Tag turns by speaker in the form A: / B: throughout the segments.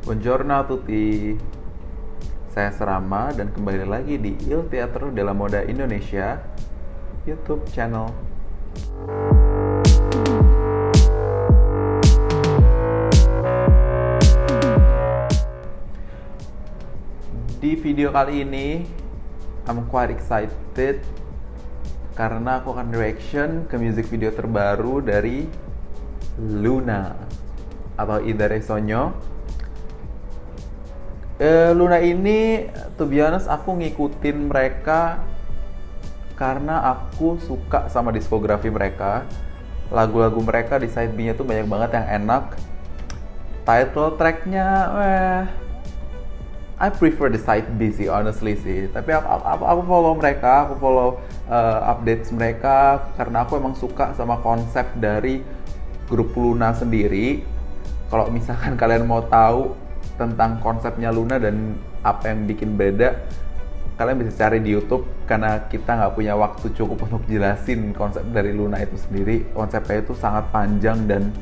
A: Buongiorno a tutti, saya Serama dan kembali lagi di Il Teatro della Moda Indonesia YouTube channel. Di video kali ini, I'm quite excited karena aku akan reaction ke music video terbaru dari Luna atau Idare Sogno. Luna ini, to be honest, aku ngikutin mereka karena aku suka sama diskografi mereka. Lagu-lagu mereka di side B-nya tuh banyak banget yang enak. Title track-nya, I prefer the side B sih, honestly sih. Tapi aku follow mereka, aku follow updates mereka karena aku emang suka sama konsep dari grup Luna sendiri. Kalau misalkan kalian mau tahu tentang konsepnya Luna dan apa yang bikin beda, kalian bisa cari di YouTube karena kita nggak punya waktu cukup untuk jelasin konsep dari Luna itu sendiri. Konsepnya itu sangat panjang dan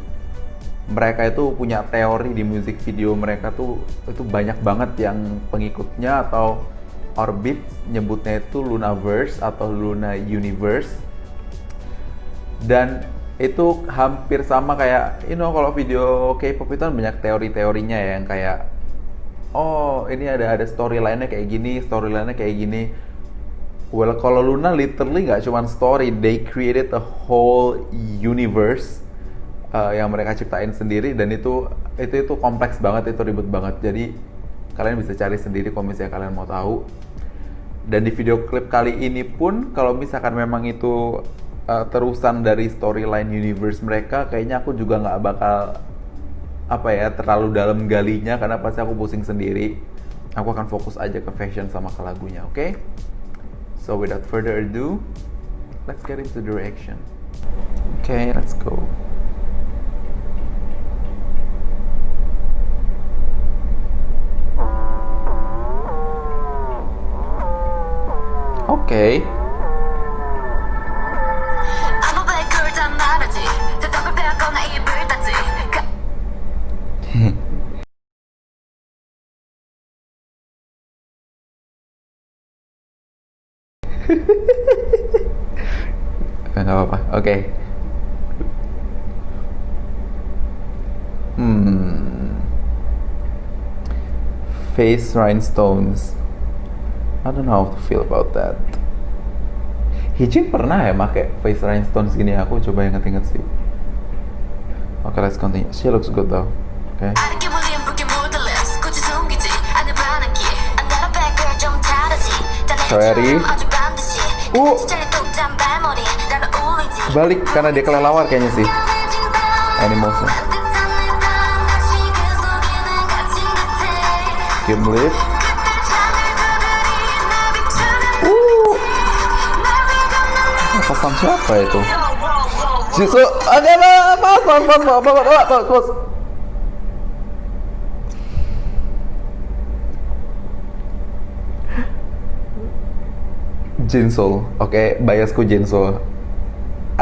A: mereka itu punya teori di music video mereka tuh itu banyak banget yang pengikutnya atau orbit nyebutnya itu Lunaverse atau Luna Universe. Dan itu hampir sama kayak, kalau video K-pop itu kan banyak teori-teorinya ya, yang kayak, oh ini ada storyline-nya kayak gini, storyline-nya kayak gini. Well, kalau Luna literally nggak cuma story, they created a whole universe yang mereka ciptain sendiri, dan itu kompleks banget, itu ribet banget. Jadi kalian bisa cari sendiri kalau misalnya kalian mau tahu. Dan di video klip kali ini pun, kalau misalkan memang itu terusan dari storyline universe mereka, kayaknya aku juga nggak bakal terlalu dalam galinya karena pasti aku pusing sendiri. Aku akan fokus aja ke fashion sama ke lagunya, oke? So without further ado, let's get into the reaction. Okay, let's go. Okay. Nggak apa-apa, oke. Face rhinestones. I don't know how to feel about that. Hijin pernah ya make face rhinestones gini, aku coba inget-inget sih. Okay, let's continue. She looks good though. Okay. Cherry. Balik karena dia kelelawar kayaknya sih. Animalsnya. Gimlet. Pesan siapa itu? Jisoo. Oke, pas. Jinsoul, oke, biasku Jinsoul.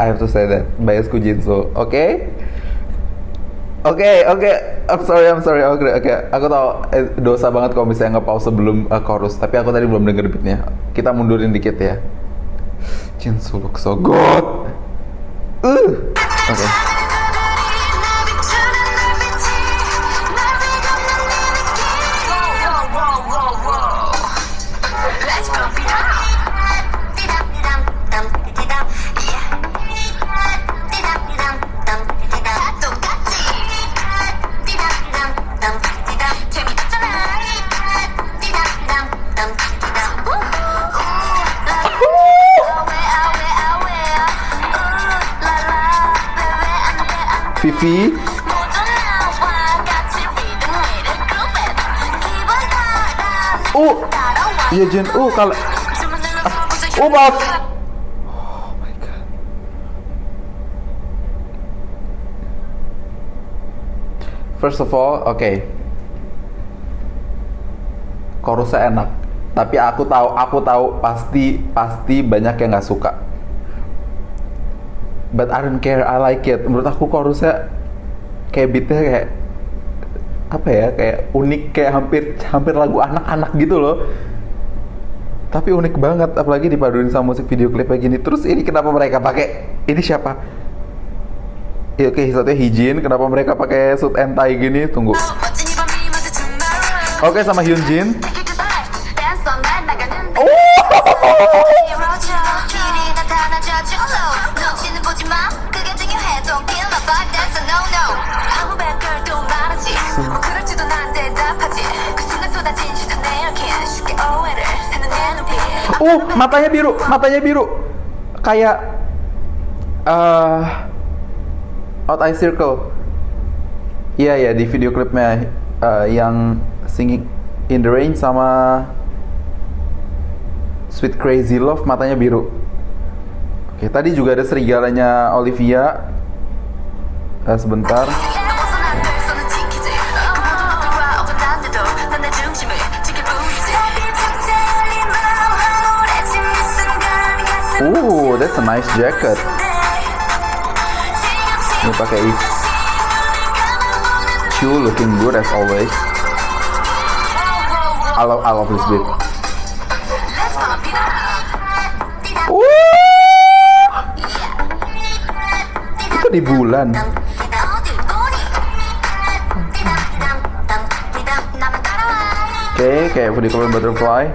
A: I have to say that, biasku Jinsoul, oke? Oke, I'm sorry, oke, aku tahu dosa banget kalau misalnya nge-pause sebelum chorus, tapi aku tadi belum denger beatnya. Kita mundurin dikit ya. Jinsoul looks so good. Oke. Vivi. Iya Jin. Kalau maaf. Oh my god. First of all, okay. Chorusnya enak. Tapi aku tahu pasti banyak yang nggak suka. But I don't care, I like it. Menurut aku chorusnya kayak beatnya kayak apa ya, kayak unik, kayak hampir hampir lagu anak-anak gitu loh. Tapi unik banget, apalagi dipaduin sama musik video klip kayak gini. Terus ini kenapa mereka pakai, ini siapa? Ya, oke, satunya Hijin. Kenapa mereka pakai suit and tie gini? Tunggu. Oke, sama Hyunjin. Matanya biru, matanya biru. Kayak Out Eye Circle. Iya ya, di video klipnya yang Singing in the Rain sama Sweet Crazy Love matanya biru. Oke, tadi juga ada serigalanya Olivia. Sebentar. That's a nice jacket. Ini pakai Chu, looking good as always. I love this beat. Itu di bulan. Oke, kayak Vertical Butterfly.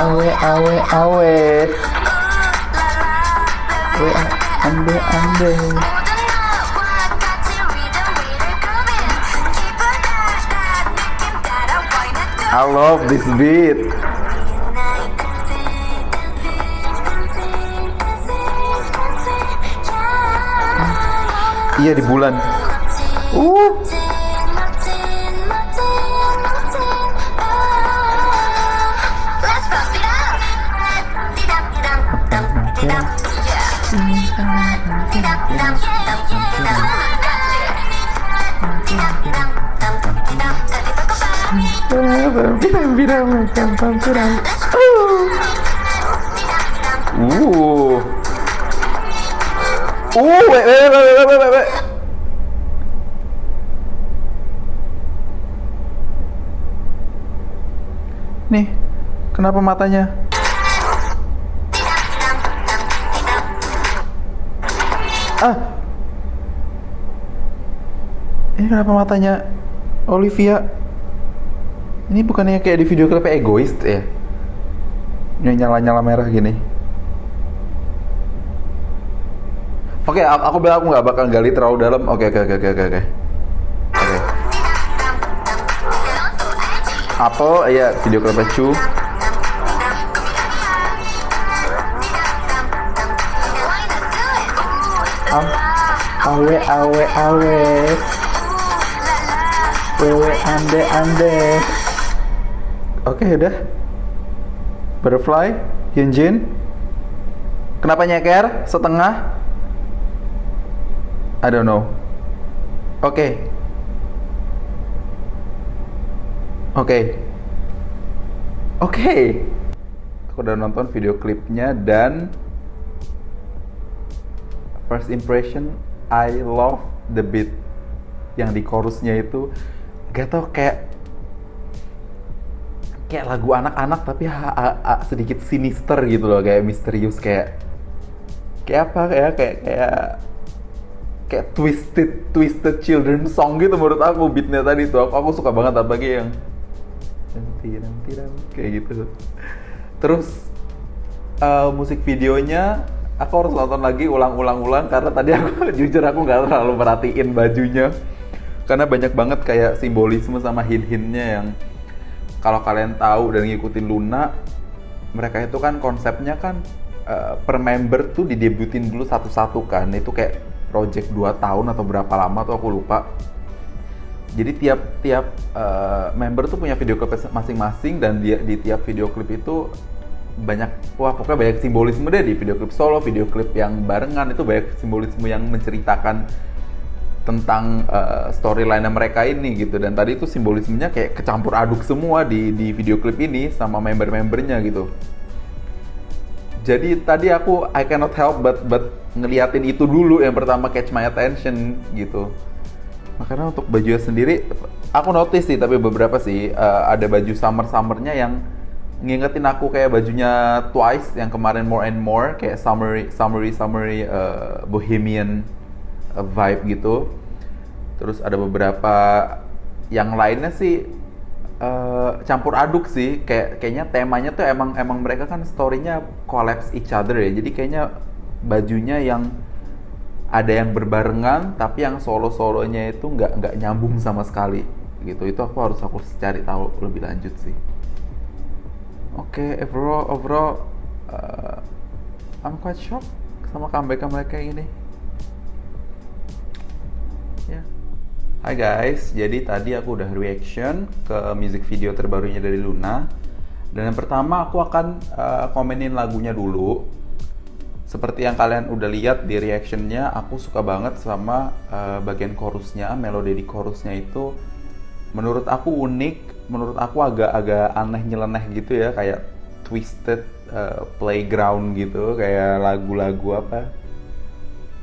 A: Awe, awe, awe. Ande, ande. I love this beat. Iya, di bulan. Wait. Nih, kenapa matanya? Ini kenapa matanya Olivia? Ini bukannya kayak di video klip Egoist ya? Yang nyala-nyala merah gini. Oke, aku bilang aku nggak bakal gali terlalu dalam. Oke. Apple, iya, video klip Chu. Awe. Wewe ande. Oke, udah. Butterfly, Hyunjin. Kenapa nyeker setengah? I don't know. Oke. Aku udah nonton video klipnya dan first impression, I love the beat yang di chorusnya itu. Gak tau, kayak lagu anak-anak tapi sedikit sinister gitu loh, kayak misterius, kayak apa, kayak twisted children song gitu menurut aku beatnya tadi tuh. Aku suka banget, apalagi yang tiram kayak gitu. Terus musik videonya aku harus nonton lagi ulang karena tadi aku jujur aku nggak terlalu merhatiin bajunya, karena banyak banget kayak simbolisme sama hint-hintnya yang kalau kalian tahu dan ngikutin Luna, mereka itu kan konsepnya kan per member tuh didebutin dulu satu-satu kan. Itu kayak project 2 tahun atau berapa lama tuh aku lupa. Jadi tiap member tuh punya video klip masing-masing, dan di tiap video klip itu pokoknya banyak simbolisme deh. Di video klip solo, video klip yang barengan, itu banyak simbolisme yang menceritakan tentang storyline mereka ini gitu. Dan tadi itu simbolismenya kayak kecampur aduk semua di video klip ini sama member-membernya gitu. Jadi tadi I cannot help but ngeliatin itu dulu yang pertama, catch my attention gitu. Makanya untuk bajunya sendiri, aku notice sih, tapi beberapa sih ada baju summer-summernya yang ngingetin aku kayak bajunya Twice yang kemarin More and More, kayak summery bohemian vibe gitu. Terus ada beberapa yang lainnya sih campur aduk sih, kayaknya temanya tuh emang emang mereka kan story-nya collapse each other ya. Jadi kayaknya bajunya yang ada yang berbarengan tapi yang solo-solonya itu nggak nyambung sama sekali gitu. Itu aku harus cari tahu lebih lanjut sih. Oke, overall I'm quite shocked sama comeback mereka ini. Ya. Hai guys, jadi tadi aku udah reaction ke music video terbarunya dari Luna. Dan yang pertama aku akan komenin lagunya dulu. Seperti yang kalian udah lihat di reactionnya, aku suka banget sama bagian chorusnya, melodi di chorusnya itu menurut aku unik, menurut aku agak aneh nyeleneh gitu ya, kayak twisted playground gitu, kayak lagu-lagu apa,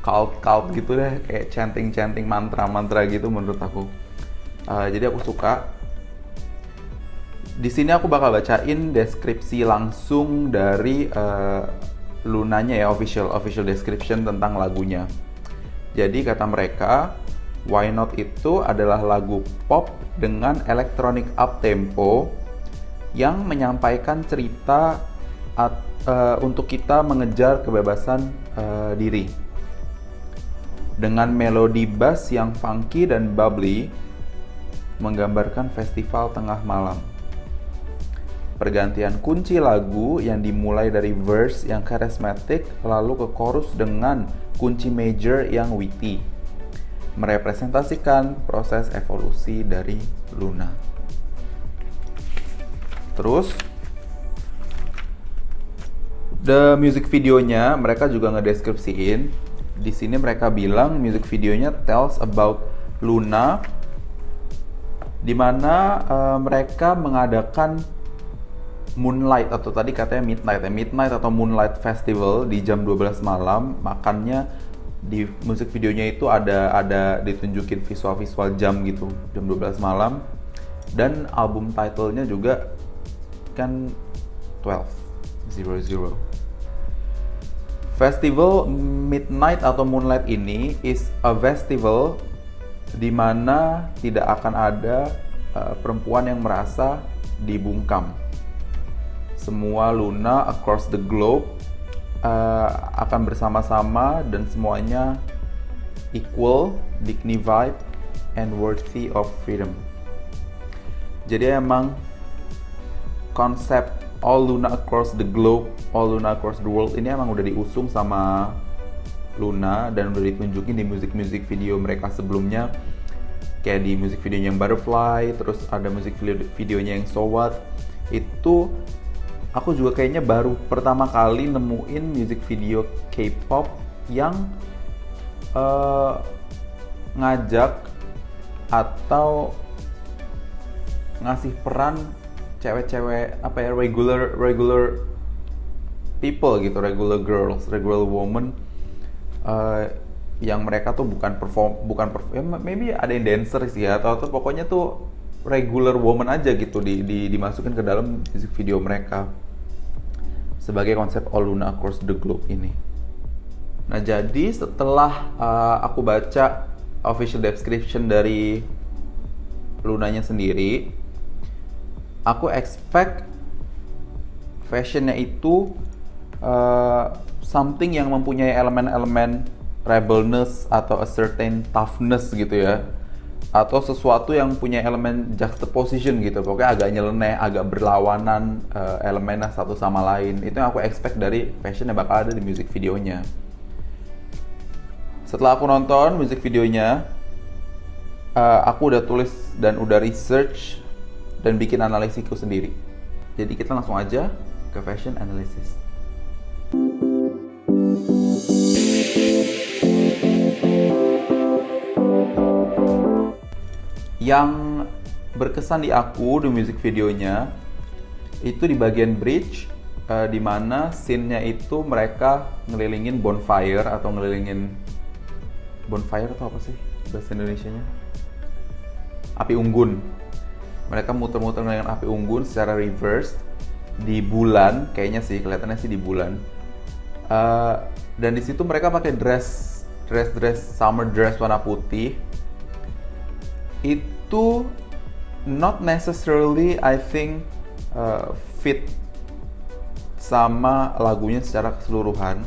A: cult gitu deh, kayak chanting mantra gitu menurut aku. Jadi aku suka. Di sini aku bakal bacain deskripsi langsung dari Lunanya ya, official description tentang lagunya. Jadi kata mereka, Why Not itu adalah lagu pop dengan electronic up-tempo yang menyampaikan cerita untuk kita mengejar kebebasan diri. Dengan melodi bass yang funky dan bubbly, menggambarkan festival tengah malam. Pergantian kunci lagu yang dimulai dari verse yang charismatic lalu ke chorus dengan kunci major yang witty, merepresentasikan proses evolusi dari Luna. Terus the music videonya mereka juga ngedeskripsiin. Di sini mereka bilang music videonya tells about Luna, di mana mereka mengadakan Moonlight atau tadi katanya Midnight atau Moonlight Festival di jam 12 malam. Makanya di musik videonya itu ada ditunjukin visual jam gitu, jam 12 malam. Dan album titlenya juga kan 12:00. Festival Midnight atau Moonlight ini is a festival di mana tidak akan ada perempuan yang merasa dibungkam. Semua Luna across the globe akan bersama-sama dan semuanya equal, dignified, and worthy of freedom. Jadi emang konsep All Luna Across the Globe, All Luna Across the World ini emang udah diusung sama Luna dan udah ditunjukin di music video mereka sebelumnya. Kayak di music videonya yang Butterfly, terus ada music videonya yang So What. Itu aku juga kayaknya baru pertama kali nemuin music video K-pop yang ngajak atau ngasih peran cewek-cewek apa ya, regular people gitu, regular girls, regular women, yang mereka tuh bukan perform ya, maybe ada yang dancer sih ya, atau pokoknya tuh regular woman aja gitu dimasukin ke dalam music video mereka sebagai konsep All Luna Across the Globe ini. Nah, jadi setelah aku baca official description dari Lunanya sendiri, aku expect fashionnya itu something yang mempunyai elemen-elemen rebelness atau a certain toughness gitu ya, atau sesuatu yang punya elemen juxtaposition gitu, pokoknya agak nyeleneh, agak berlawanan elemennya satu sama lain. Itu yang aku expect dari fashion yang bakal ada di music videonya. Setelah aku nonton music videonya, aku udah tulis dan udah research dan bikin analisisku sendiri. Jadi kita langsung aja ke fashion analysis. Yang berkesan di aku di music videonya itu di bagian bridge, di mana scene-nya itu mereka ngelilingin bonfire atau ngelilingin bonfire atau apa sih bahasa Indonesianya? api unggun. Mereka muter-muter dengan api unggun secara reverse di bulan, kayaknya sih kelihatannya sih di bulan. Dan di situ mereka pakai dress summer dress warna putih. Itu not necessarily I think fit sama lagunya secara keseluruhan,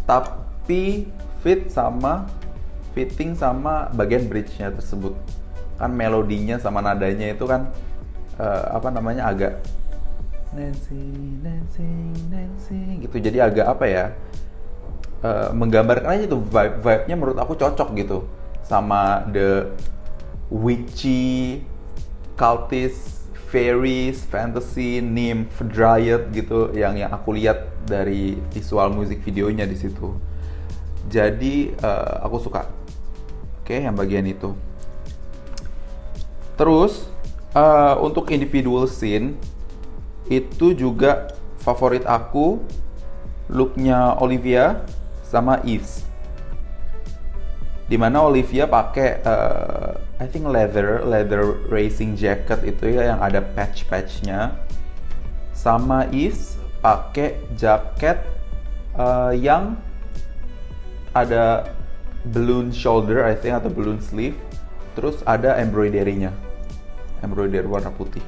A: tapi fitting sama bagian bridge-nya tersebut. Kan melodinya sama nadanya itu kan agak dancing gitu, jadi agak menggambarkan aja tuh vibe-nya menurut aku cocok gitu sama the witchy, cultist, fairies, fantasy, nymph, dryad gitu yang aku lihat dari visual musik videonya di situ. Jadi aku suka. Oke, yang bagian itu. Terus untuk individual scene itu juga favorit aku looknya Olivia sama Yves. Dimana Olivia pakai I think leather racing jacket itu ya yang ada patch-patchnya, sama Yves pakai jaket yang ada balloon shoulder I think atau balloon sleeve, terus ada embroidery-nya, embroidery warna putih.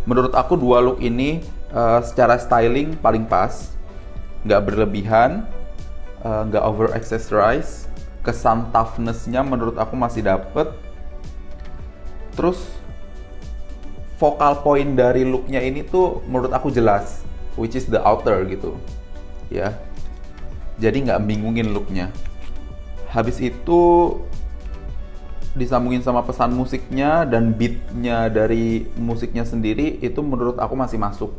A: Menurut aku dua look ini secara styling paling pas, nggak berlebihan, nggak over accessorize. Kesan toughness-nya menurut aku masih dapet. Terus focal point dari look-nya ini tuh menurut aku jelas, which is the outer gitu ya. Jadi nggak bingungin look-nya. Habis itu disambungin sama pesan musiknya dan beat-nya dari musiknya sendiri, itu menurut aku masih masuk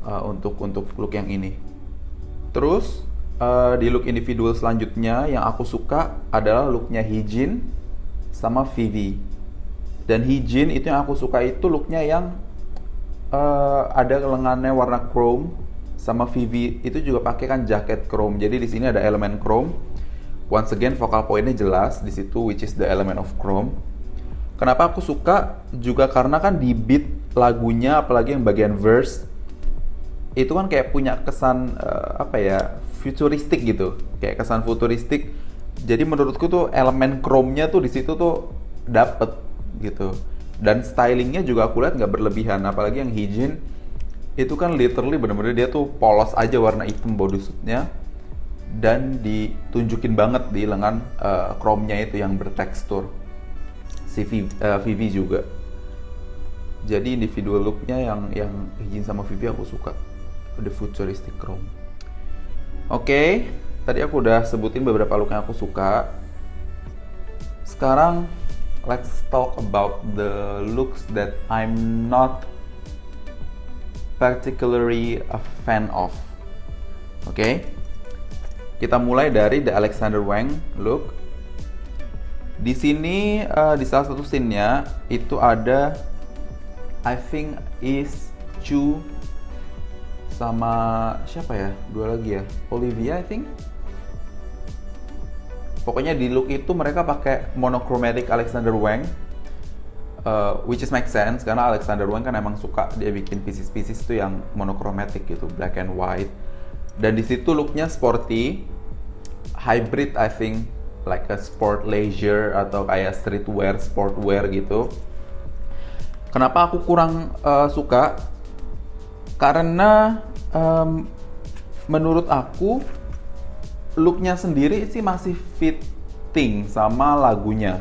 A: untuk look yang ini. Terus di look individual selanjutnya yang aku suka adalah looknya Heejin sama Vivi. Dan Heejin itu yang aku suka itu looknya yang ada lengannya warna chrome, sama Vivi itu juga pakai kan jaket chrome. Jadi di sini ada elemen chrome. Once again focal point-nya jelas di situ, which is the element of chrome. Kenapa aku suka? Juga karena kan di beat lagunya, apalagi yang bagian verse, itu kan kayak punya kesan futuristik gitu, kayak kesan futuristik. Jadi menurutku tuh elemen chrome-nya tuh di situ tuh dapet gitu. Dan stylingnya juga aku lihat nggak berlebihan, apalagi yang Heejin itu kan literally bener-bener dia tuh polos aja warna hitam bodysuitnya, dan ditunjukin banget di lengan chrome-nya itu yang bertekstur. Si Vivi juga. Jadi individual look-nya yang Heejin sama Vivi aku suka, the futuristic chrome. Oke, tadi aku udah sebutin beberapa look yang aku suka. Sekarang let's talk about the looks that I'm not particularly a fan of. Oke, kita mulai dari the Alexander Wang look. Di sini di salah satu scene-nya itu ada I think is Chu sama siapa ya? Dua lagi ya. Olivia I think. Pokoknya di look itu mereka pakai monochromatic Alexander Wang, which is make sense karena Alexander Wang kan emang suka dia bikin pieces-pieces itu yang monochromatic gitu, black and white. Dan di situ looknya sporty, hybrid I think, like a sport leisure atau kayak streetwear, sportwear gitu. Kenapa aku kurang suka? Karena menurut aku looknya sendiri sih masih fitting sama lagunya,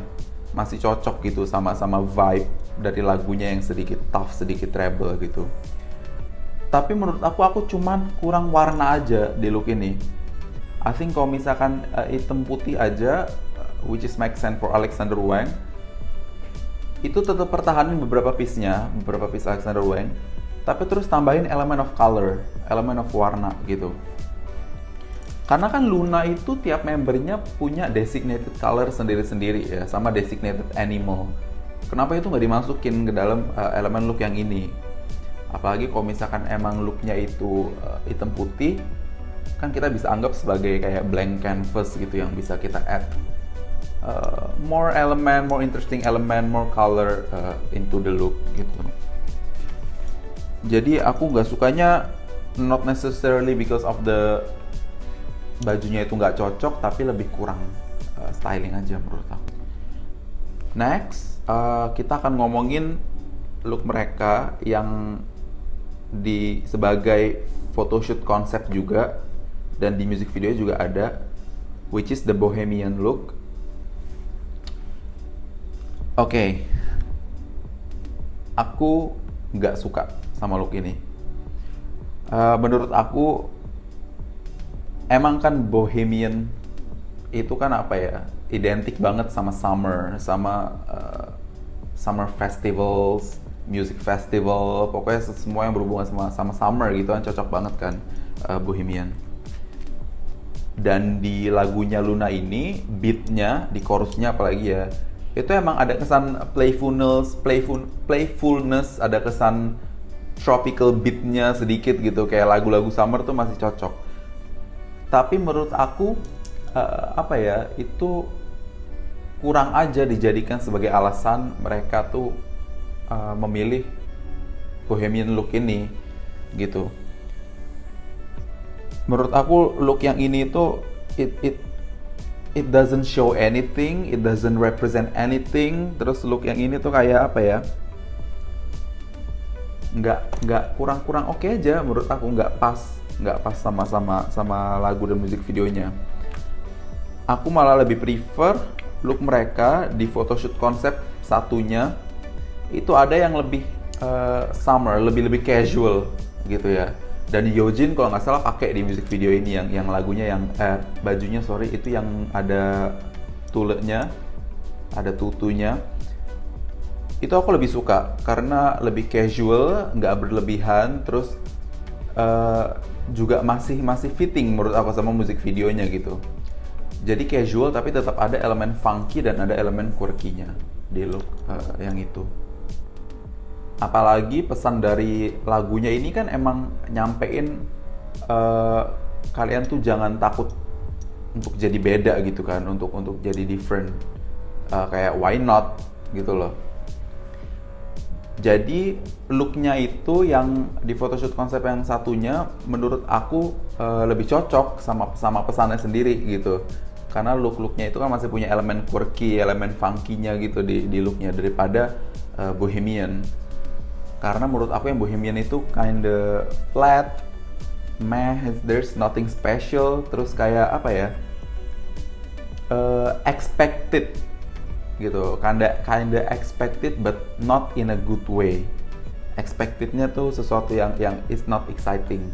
A: masih cocok gitu sama vibe dari lagunya yang sedikit tough, sedikit treble gitu. Tapi menurut aku cuman kurang warna aja di look ini. I think kalau misalkan hitam putih aja, which is make sense for Alexander Wang, itu tetap pertahanin beberapa piece Alexander Wang, tapi terus tambahin elemen of color, elemen of warna gitu. Karena kan Luna itu tiap membernya punya designated color sendiri-sendiri ya, sama designated animal. Kenapa itu nggak dimasukin ke dalam elemen look yang ini? Apalagi kalau misalkan emang looknya itu hitam putih, kan kita bisa anggap sebagai kayak blank canvas gitu yang bisa kita add more element, more interesting element, more color into the look gitu. Jadi aku nggak sukanya not necessarily because of the bajunya itu nggak cocok, tapi lebih kurang styling aja menurut aku. Next, kita akan ngomongin look mereka yang sebagai photoshoot konsep juga, dan di music video juga ada, which is the bohemian look. Oke, aku nggak suka sama look ini. Menurut aku, emang kan bohemian itu kan apa ya, identik banget sama summer, sama summer festivals, music festival, pokoknya semua yang berhubungan sama summer gitu kan cocok banget kan, bohemian. Dan di lagunya Luna ini, beatnya, di chorusnya apalagi ya, itu emang ada kesan playfulness, ada kesan tropical beatnya sedikit gitu, kayak lagu-lagu summer tuh masih cocok. Tapi menurut aku apa ya, itu kurang aja dijadikan sebagai alasan mereka tuh memilih bohemian look ini gitu. Menurut aku look yang ini tuh it doesn't show anything, it doesn't represent anything. Terus look yang ini tuh kayak apa ya, nggak kurang oke aja menurut aku, nggak pas sama lagu dan musik videonya. Aku malah lebih prefer look mereka di photoshoot konsep satunya itu ada yang lebih summer, lebih casual gitu ya. Dan Yeojin kalau nggak salah pakai di music video ini yang lagunya yang bajunya itu yang ada tulenya, ada tutunya. Itu aku lebih suka karena lebih casual, nggak berlebihan, terus juga masih fitting menurut aku sama musik videonya gitu. Jadi casual tapi tetap ada elemen funky dan ada elemen quirky-nya di look yang itu. Apalagi pesan dari lagunya ini kan emang nyampein kalian tuh jangan takut untuk jadi beda gitu kan, untuk jadi different, kayak why not gitu loh. Jadi looknya itu yang di photoshoot konsep yang satunya menurut aku lebih cocok sama pesannya sendiri gitu, karena looknya itu kan masih punya elemen quirky, elemen funky-nya gitu di looknya daripada bohemian. Karena menurut aku yang bohemian itu kinda flat, there's nothing special, terus kayak apa ya, expected gitu, kinda expected but not in a good way. Expectednya tuh sesuatu yang is not exciting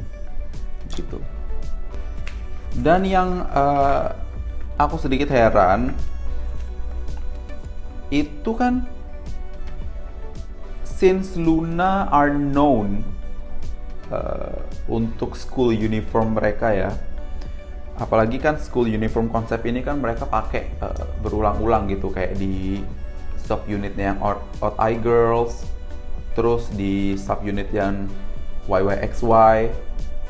A: gitu. Dan yang aku sedikit heran itu kan, since Luna are known untuk school uniform mereka ya, apalagi kan school uniform konsep ini kan mereka pakai berulang-ulang gitu, kayak di subunitnya yang Odd Eye Girls, terus di subunit yang YYXY,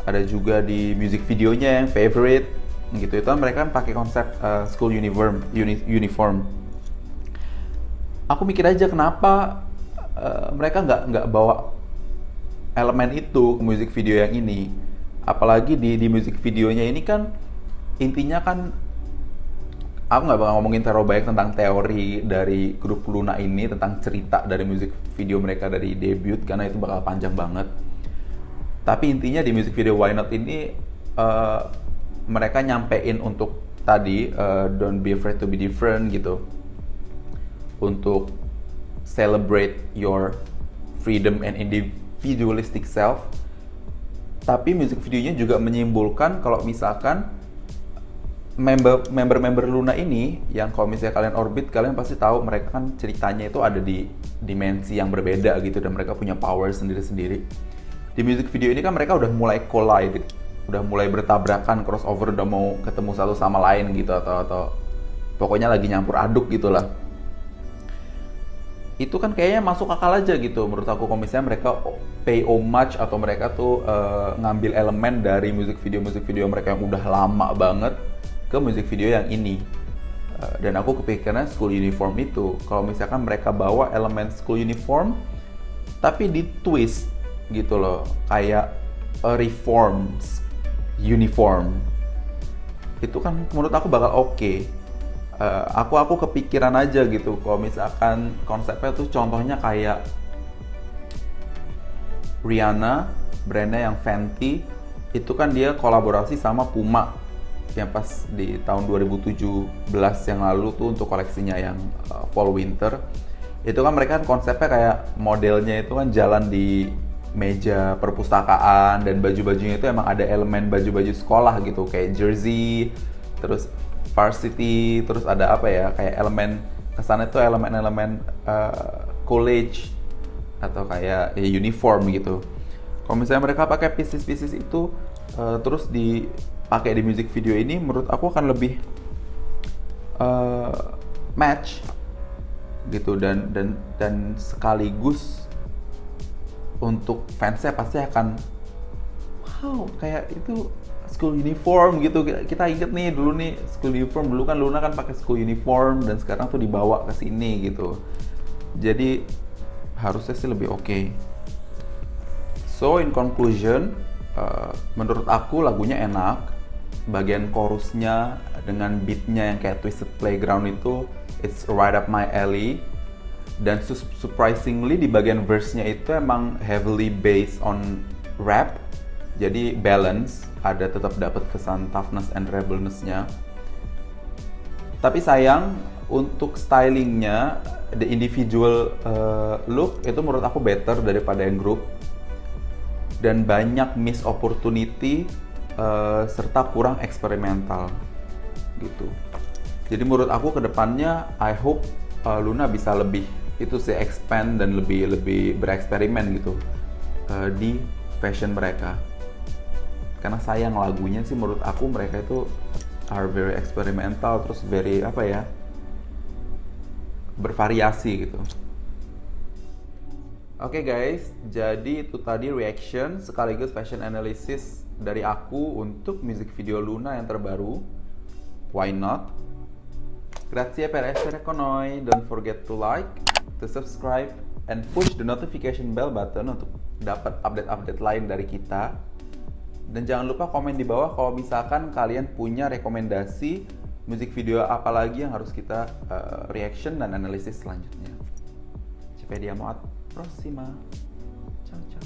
A: ada juga di music videonya yang Favorite gitu. Itu kan mereka kan pakai konsep school uniform. Aku mikir aja kenapa mereka nggak bawa elemen itu ke music video yang ini. Apalagi di music videonya ini kan intinya kan, aku nggak bakal ngomongin terlalu banyak tentang teori dari grup Luna ini, tentang cerita dari music video mereka dari debut, karena itu bakal panjang banget. Tapi intinya di music video Why Not ini mereka nyampein untuk tadi don't be afraid to be different gitu, untuk celebrate your freedom and individualistic self. Tapi music videonya juga menyimpulkan kalau misalkan member Luna ini, yang kalau misalnya kalian orbit, kalian pasti tahu mereka kan ceritanya itu ada di dimensi yang berbeda gitu, dan mereka punya power sendiri-sendiri. Di music video ini kan mereka udah mulai collide, udah mulai bertabrakan, crossover, udah mau ketemu satu sama lain gitu, atau pokoknya lagi nyampur aduk gitulah. Itu kan kayaknya masuk akal aja gitu menurut aku, kalau misalnya mereka pay homage atau mereka tuh ngambil elemen dari music video mereka yang udah lama banget ke music video yang ini. Dan aku kepikiran school uniform itu, kalau misalkan mereka bawa elemen school uniform tapi di twist gitu loh, kayak a reforms uniform, itu kan menurut aku bakal oke. Aku kepikiran aja gitu kalau misalkan konsepnya tuh contohnya kayak Rihanna, brandnya yang Fenty, itu kan dia kolaborasi sama Puma yang pas di tahun 2017 yang lalu tuh untuk koleksinya yang fall winter. Itu kan mereka kan konsepnya kayak modelnya itu kan jalan di meja perpustakaan, dan baju-bajunya itu emang ada elemen baju-baju sekolah gitu, kayak jersey, terus varsity, terus ada apa ya, kayak elemen kesannya tuh elemen-elemen college atau kayak ya, uniform gitu. Kalau misalnya mereka pakai pieces-pieces itu terus dipakai di music video ini, menurut aku akan lebih match gitu, dan sekaligus untuk fansnya pasti akan wow, kayak itu school uniform gitu. Kita inget nih dulu nih school uniform, dulu kan Luna kan pakai school uniform dan sekarang tuh dibawa ke sini gitu. Jadi harusnya sih lebih oke. So in conclusion, menurut aku lagunya enak. Bagian chorusnya dengan beatnya yang kayak Twisted Playground itu, it's right up my alley. Dan surprisingly di bagian verse-nya itu emang heavily based on rap. Jadi balance, ada tetap dapat kesan toughness and rebelness-nya. Tapi sayang untuk stylingnya, the individual look itu menurut aku better daripada yang group. Dan banyak miss opportunity serta kurang eksperimental gitu. Jadi menurut aku kedepannya I hope Luna bisa lebih itu sih expand dan lebih bereksperimen gitu di fashion mereka. Karena sayang lagunya sih menurut aku mereka itu are very experimental, terus very apa ya, bervariasi gitu. Oke guys, jadi itu tadi reaction sekaligus fashion analysis dari aku untuk music video Luna yang terbaru, Why Not. Grazie per essere con noi, don't forget to like, to subscribe, and push the notification bell button untuk dapat update-update lain dari kita. Dan jangan lupa komen di bawah kalau misalkan kalian punya rekomendasi music video apa lagi yang harus kita reaction dan analisis selanjutnya. Ci vediamo a prossima. Ciao ciao.